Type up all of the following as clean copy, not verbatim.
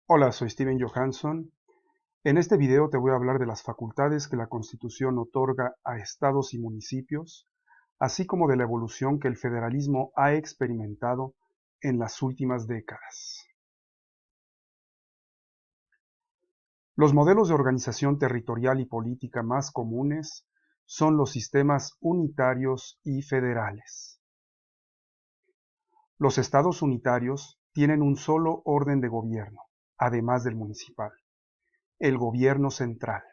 Hola, soy Steven Johansson. En este video te voy a hablar de las facultades que la Constitución otorga a estados y municipios, así como de la evolución que el federalismo ha experimentado en las últimas décadas. Los modelos de organización territorial y política más comunes son los sistemas unitarios y federales. Los estados unitarios tienen un solo orden de gobierno, además del municipal, el gobierno central.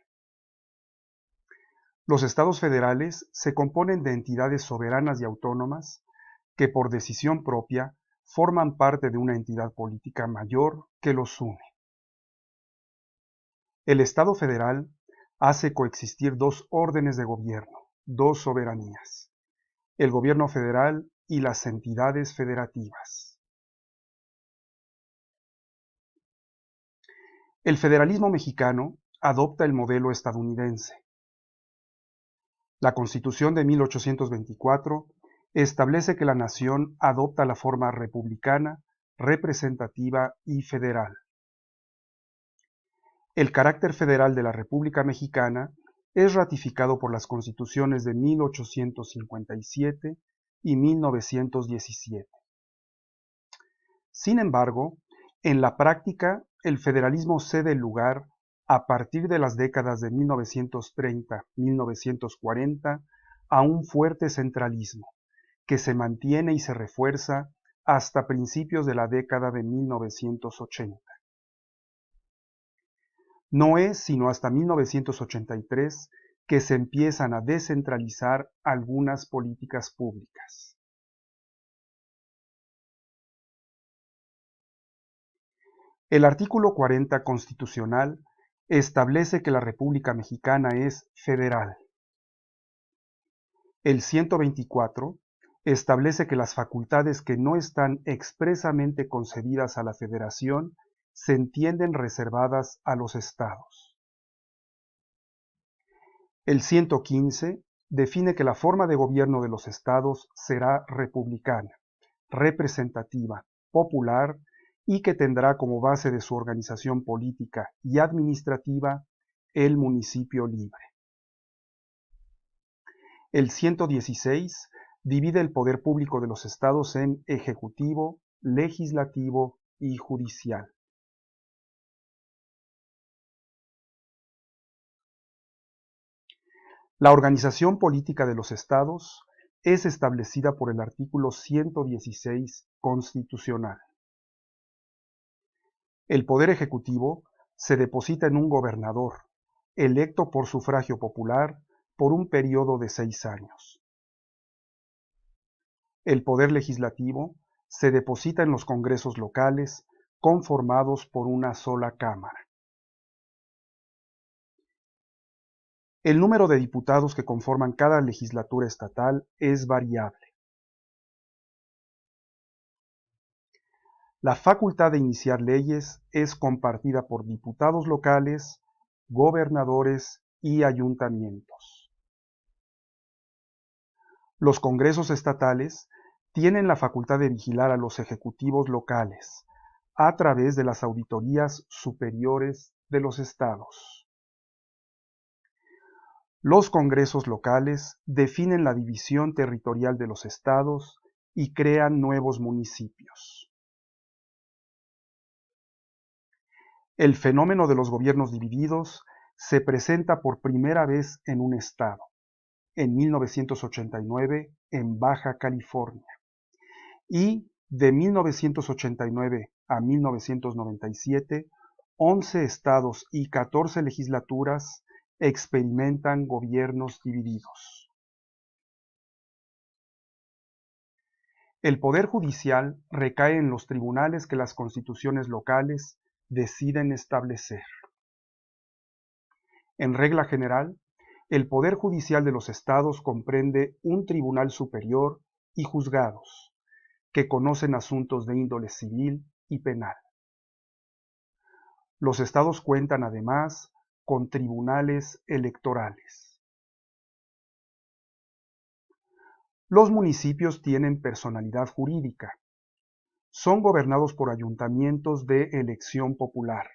Los estados federales se componen de entidades soberanas y autónomas que por decisión propia forman parte de una entidad política mayor que los une. El Estado federal hace coexistir dos órdenes de gobierno, dos soberanías, el gobierno federal y las entidades federativas. El federalismo mexicano adopta el modelo estadounidense. La Constitución de 1824 establece que la nación adopta la forma republicana, representativa y federal. El carácter federal de la República Mexicana es ratificado por las constituciones de 1857 y 1917. Sin embargo, en la práctica, el federalismo cede el lugar a partir de las décadas de 1930-1940 a un fuerte centralismo, que se mantiene y se refuerza hasta principios de la década de 1980. No es sino hasta 1983 que se empiezan a descentralizar algunas políticas públicas. El artículo 40 constitucional establece que la República Mexicana es federal. El 124 establece que las facultades que no están expresamente concedidas a la Federación se entienden reservadas a los estados. El 115 define que la forma de gobierno de los estados será republicana, representativa, popular y que tendrá como base de su organización política y administrativa el municipio libre. El 116 divide el poder público de los estados en ejecutivo, legislativo y judicial. La organización política de los estados es establecida por el artículo 116 constitucional. El poder ejecutivo se deposita en un gobernador, electo por sufragio popular por un periodo de 6 años. El poder legislativo se deposita en los congresos locales, conformados por una sola cámara. El número de diputados que conforman cada legislatura estatal es variable. La facultad de iniciar leyes es compartida por diputados locales, gobernadores y ayuntamientos. Los congresos estatales tienen la facultad de vigilar a los ejecutivos locales a través de las auditorías superiores de los estados. Los congresos locales definen la división territorial de los estados y crean nuevos municipios. El fenómeno de los gobiernos divididos se presenta por primera vez en un estado, en 1989 en Baja California, y de 1989 a 1997, 11 estados y 14 legislaturas experimentan gobiernos divididos. El poder judicial recae en los tribunales que las constituciones locales deciden establecer. En regla general, el poder judicial de los estados comprende un tribunal superior y juzgados, que conocen asuntos de índole civil y penal. Los estados cuentan además con tribunales electorales. Los municipios tienen personalidad jurídica. son gobernados por ayuntamientos de elección popular,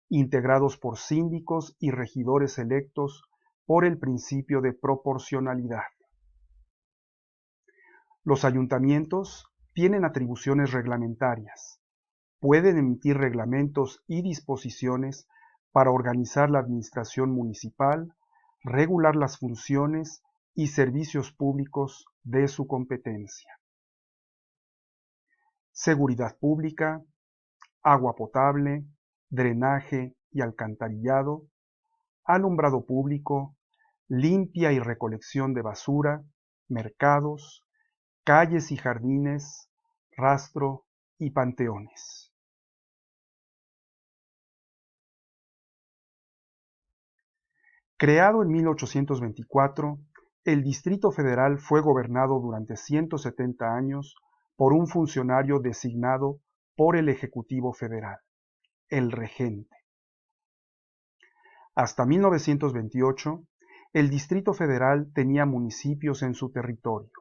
integrados por síndicos y regidores electos por el principio de proporcionalidad. Los ayuntamientos tienen atribuciones reglamentarias. Pueden emitir reglamentos y disposiciones para organizar la administración municipal, regular las funciones y servicios públicos de su competencia. Seguridad pública, agua potable, drenaje y alcantarillado, alumbrado público, limpia y recolección de basura, mercados, calles y jardines, rastro y panteones. Creado en 1824, el Distrito Federal fue gobernado durante 170 años por un funcionario designado por el Ejecutivo Federal, el regente. Hasta 1928, el Distrito Federal tenía municipios en su territorio.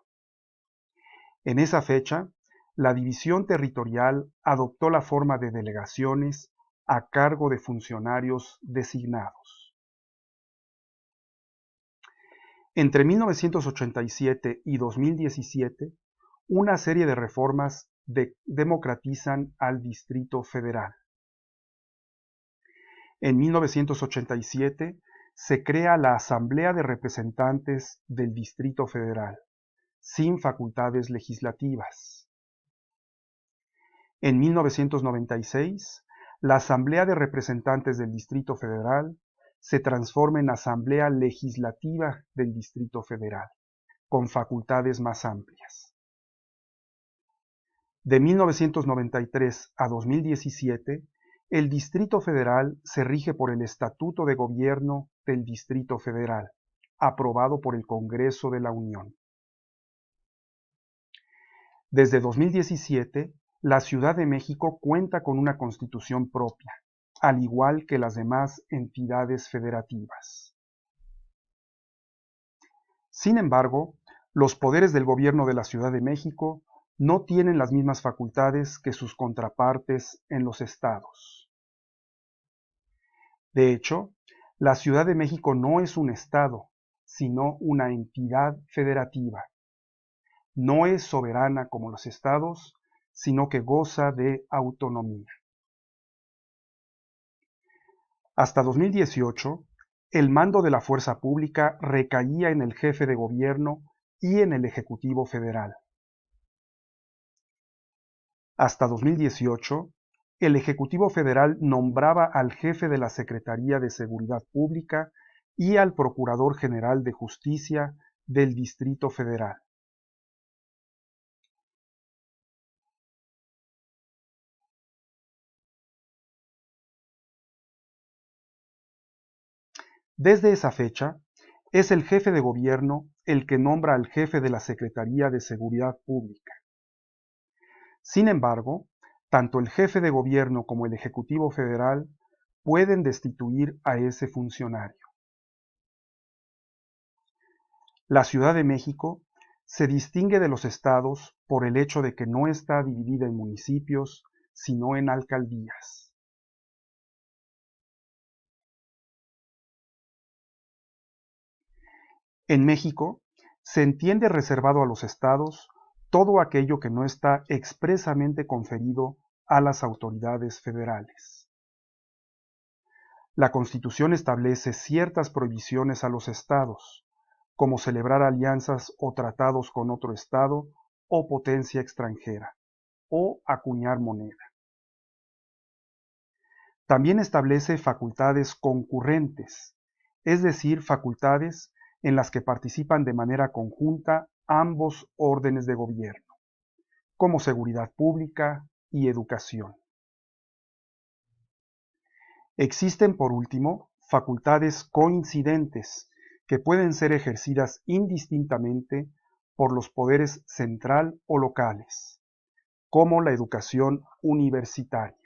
En esa fecha, la división territorial adoptó la forma de delegaciones a cargo de funcionarios designados. Entre 1987 y 2017, una serie de reformas democratizan al Distrito Federal. En 1987 se crea la Asamblea de Representantes del Distrito Federal, sin facultades legislativas. En 1996, la Asamblea de Representantes del Distrito Federal se transforma en Asamblea Legislativa del Distrito Federal, con facultades más amplias. De 1993 a 2017, el Distrito Federal se rige por el Estatuto de Gobierno del Distrito Federal, aprobado por el Congreso de la Unión. Desde 2017, la Ciudad de México cuenta con una constitución propia, al igual que las demás entidades federativas. Sin embargo, los poderes del gobierno de la Ciudad de México no tienen las mismas facultades que sus contrapartes en los estados. De hecho, la Ciudad de México no es un estado, sino una entidad federativa. No es soberana como los estados, sino que goza de autonomía. Hasta 2018, el mando de la fuerza pública recaía en el jefe de gobierno y en el Ejecutivo Federal. Hasta 2018, el Ejecutivo Federal nombraba al jefe de la Secretaría de Seguridad Pública y al Procurador General de Justicia del Distrito Federal. Desde esa fecha, es el jefe de gobierno el que nombra al jefe de la Secretaría de Seguridad Pública. Sin embargo, tanto el jefe de gobierno como el Ejecutivo Federal pueden destituir a ese funcionario. La Ciudad de México se distingue de los estados por el hecho de que no está dividida en municipios, sino en alcaldías. En México, se entiende reservado a los estados todo aquello que no está expresamente conferido a las autoridades federales. La Constitución establece ciertas prohibiciones a los estados, como celebrar alianzas o tratados con otro estado o potencia extranjera, o acuñar moneda. También establece facultades concurrentes, es decir, facultades en las que participan de manera conjunta ambos órdenes de gobierno, como seguridad pública y educación. Existen, por último, facultades coincidentes que pueden ser ejercidas indistintamente por los poderes central o locales, como la educación universitaria.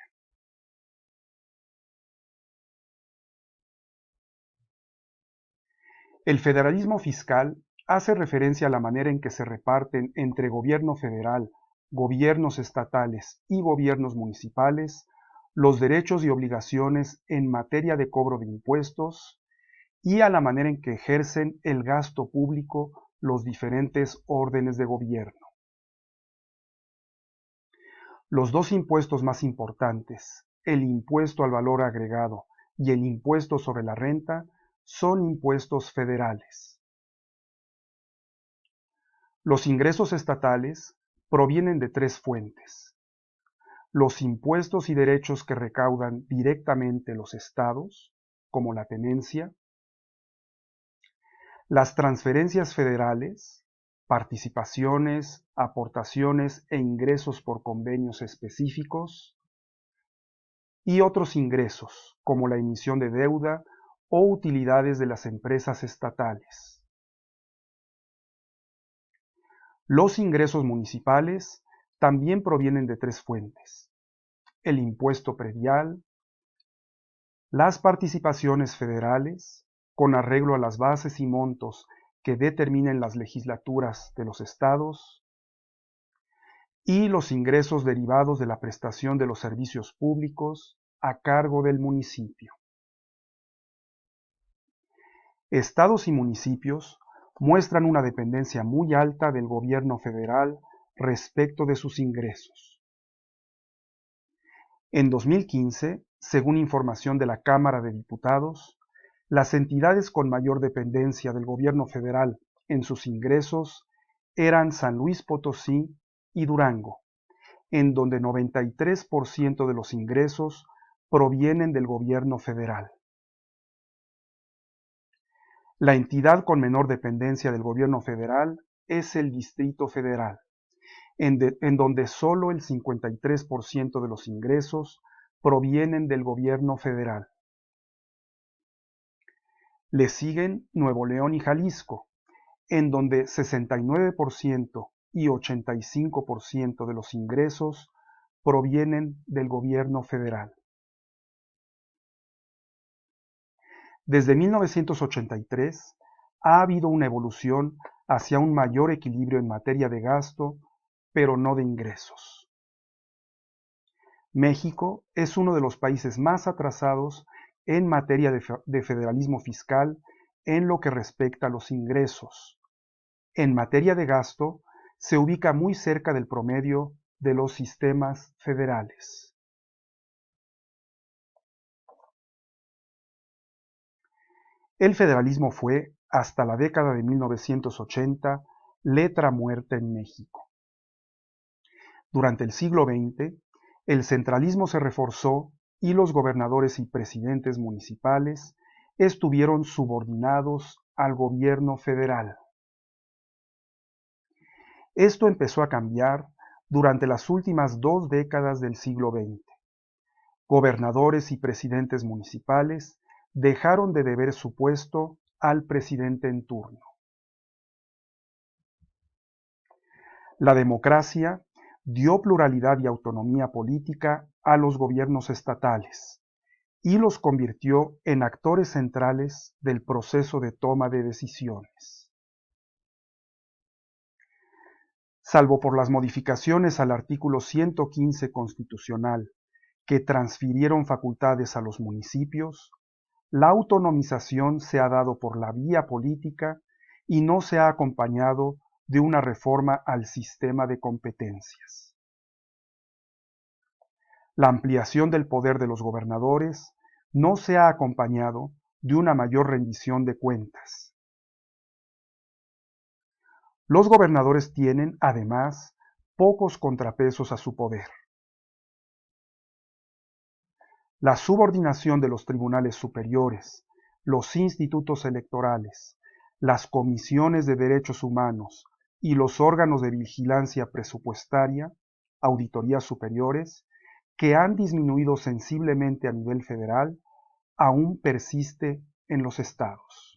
El federalismo fiscal hace referencia a la manera en que se reparten entre gobierno federal, gobiernos estatales y gobiernos municipales los derechos y obligaciones en materia de cobro de impuestos y a la manera en que ejercen el gasto público los diferentes órdenes de gobierno. Los dos impuestos más importantes, el impuesto al valor agregado y el impuesto sobre la renta, son impuestos federales. Los ingresos estatales provienen de tres fuentes: los impuestos y derechos que recaudan directamente los estados, como la tenencia; las transferencias federales, participaciones, aportaciones e ingresos por convenios específicos; y otros ingresos, como la emisión de deuda o utilidades de las empresas estatales. Los ingresos municipales también provienen de tres fuentes: el impuesto predial, las participaciones federales, con arreglo a las bases y montos que determinen las legislaturas de los estados, y los ingresos derivados de la prestación de los servicios públicos a cargo del municipio. Estados y municipios muestran una dependencia muy alta del gobierno federal respecto de sus ingresos. En 2015, según información de la Cámara de Diputados, las entidades con mayor dependencia del gobierno federal en sus ingresos eran San Luis Potosí y Durango, en donde 93% de los ingresos provienen del gobierno federal. La entidad con menor dependencia del gobierno federal es el Distrito Federal, en donde solo el 53% de los ingresos provienen del gobierno federal. Le siguen Nuevo León y Jalisco, en donde 69% y 85% de los ingresos provienen del gobierno federal. Desde 1983 ha habido una evolución hacia un mayor equilibrio en materia de gasto, pero no de ingresos. México es uno de los países más atrasados en materia de federalismo fiscal en lo que respecta a los ingresos. En materia de gasto, se ubica muy cerca del promedio de los sistemas federales. El federalismo fue, hasta la década de 1980, letra muerta en México. Durante el siglo XX, el centralismo se reforzó y los gobernadores y presidentes municipales estuvieron subordinados al gobierno federal. Esto empezó a cambiar durante las últimas 2 décadas del siglo XX. Gobernadores y presidentes municipales dejaron de deber su puesto al presidente en turno. La democracia dio pluralidad y autonomía política a los gobiernos estatales y los convirtió en actores centrales del proceso de toma de decisiones. Salvo por las modificaciones al artículo 115 constitucional, que transfirieron facultades a los municipios, la autonomización se ha dado por la vía política y no se ha acompañado de una reforma al sistema de competencias. La ampliación del poder de los gobernadores no se ha acompañado de una mayor rendición de cuentas. Los gobernadores tienen, además, pocos contrapesos a su poder. La subordinación de los tribunales superiores, los institutos electorales, las comisiones de derechos humanos y los órganos de vigilancia presupuestaria, auditorías superiores, que han disminuido sensiblemente a nivel federal, aún persiste en los estados.